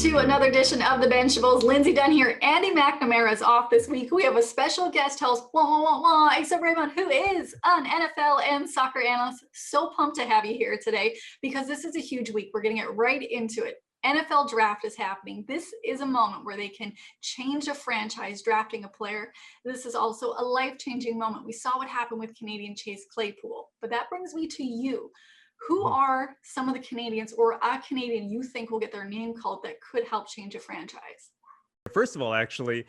to another edition of the Benchables. Lindsay Dunn here. Andy McNamara is off this week. We have a special guest host, Asa Rehman, who is an NFL and soccer analyst. So pumped to have you here today because this is a huge week. We're getting it right into it. NFL draft is happening. This is a moment where they can change a franchise drafting a player. This is also a life-changing moment. We saw what happened with Canadian Chase Claypool. But that brings me to you. Who are some of the Canadians or a Canadian you think will get their name called that could help change a franchise? First of all, actually,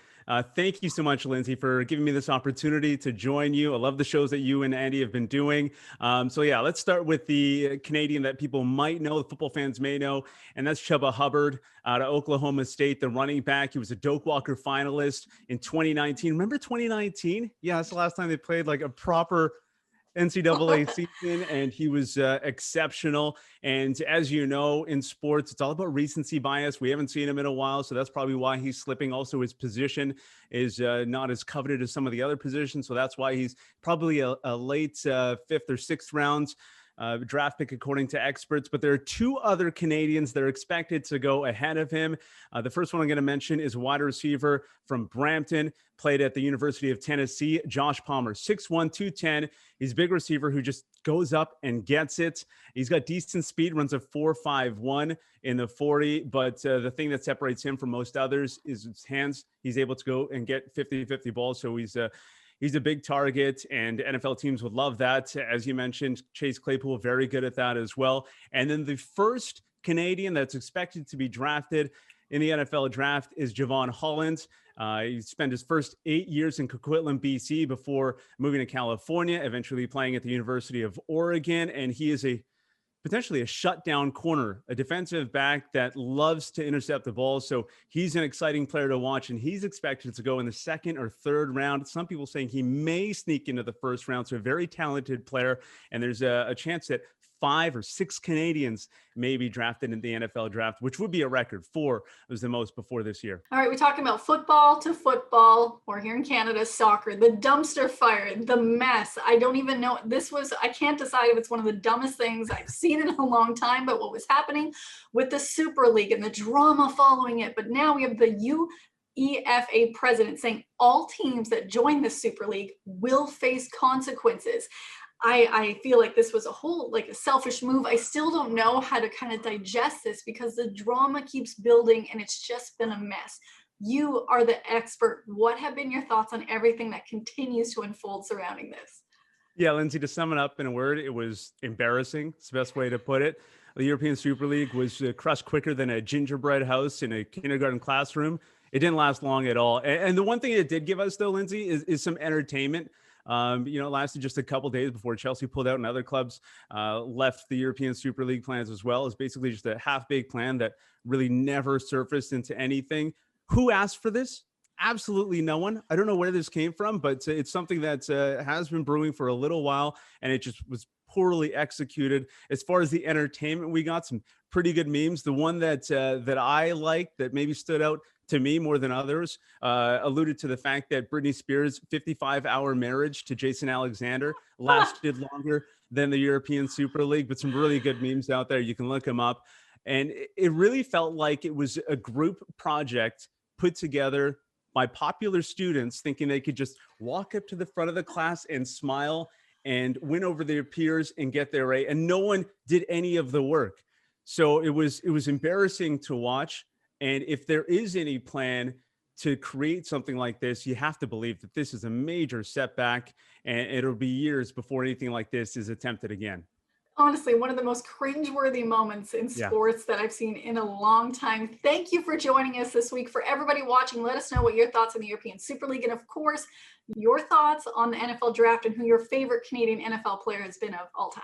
thank you so much, Lindsay, for giving me this opportunity to join you. I love the shows that you and Andy have been doing. Let's start with the Canadian that people might know, the football fans may know, and that's Chuba Hubbard out of Oklahoma State, the running back. He was a Doak Walker finalist in 2019. Remember 2019? Yeah, that's the last time they played like a proper NCAA season, and he was exceptional. And as you know, in sports, it's all about recency bias. We haven't seen him in a while, so that's probably why he's slipping. Also, his position is not as coveted as some of the other positions, so that's why he's probably a late fifth or sixth round draft pick according to experts. But there are two other Canadians that are expected to go ahead of him. The first one I'm going to mention is wide receiver from Brampton, played at the University of Tennessee, Josh Palmer, 6'1", 210. He's a big receiver who just goes up and gets it. He's got decent speed, runs a 4.51 in the 40, but the thing that separates him from most others is his hands. He's able to go and get 50-50 balls, so he's a big target, and NFL teams would love that. As you mentioned, Chase Claypool, very good at that as well. And then the first Canadian that's expected to be drafted in the NFL draft is Javon Holland. He spent his first 8 years in Coquitlam, BC, before moving to California, eventually playing at the University of Oregon. And he is potentially a shutdown corner, a defensive back that loves to intercept the ball. So he's an exciting player to watch, and he's expected to go in the second or third round. Some people saying he may sneak into the first round. So a very talented player. And there's a chance that 5 or 6 Canadians may be drafted in the NFL draft, which would be a record. 4 was the most before this year. All right, we're talking about football to football, or here in Canada, soccer, the dumpster fire, the mess. I don't even know. I can't decide if it's one of the dumbest things I've seen in a long time, but what was happening with the Super League and the drama following it. But now we have the UEFA president saying all teams that join the Super League will face consequences. I feel like this was a selfish move. I still don't know how to kind of digest this because the drama keeps building and it's just been a mess. You are the expert. What have been your thoughts on everything that continues to unfold surrounding this? Yeah, Lindsay, to sum it up in a word, it was embarrassing. It's the best way to put it. The European Super League was crushed quicker than a gingerbread house in a kindergarten classroom. It didn't last long at all. And the one thing it did give us, though, Lindsay, is some entertainment. It lasted just a couple days before Chelsea pulled out and other clubs left the European Super League plans as well. It's basically just a half-baked plan that really never surfaced into anything. Who asked for this? Absolutely no one. I don't know where this came from, but it's something that has been brewing for a little while, and it just was poorly executed. As far as the entertainment, we got some pretty good memes. The one that I liked that maybe stood out to me more than others alluded to the fact that Britney Spears' 55-hour marriage to Jason Alexander lasted longer than the European Super League, but some really good memes out there. You can look them up. And it really felt like it was a group project put together by popular students thinking they could just walk up to the front of the class and smile and win over their peers and get their A, and no one did any of the work. So it was embarrassing to watch. And if there is any plan to create something like this, you have to believe that this is a major setback, and it'll be years before anything like this is attempted again. Honestly, one of the most cringeworthy moments in sports that I've seen in a long time. Thank you for joining us this week. For everybody watching, let us know what your thoughts on the European Super League, and of course, your thoughts on the NFL draft and who your favorite Canadian NFL player has been of all time.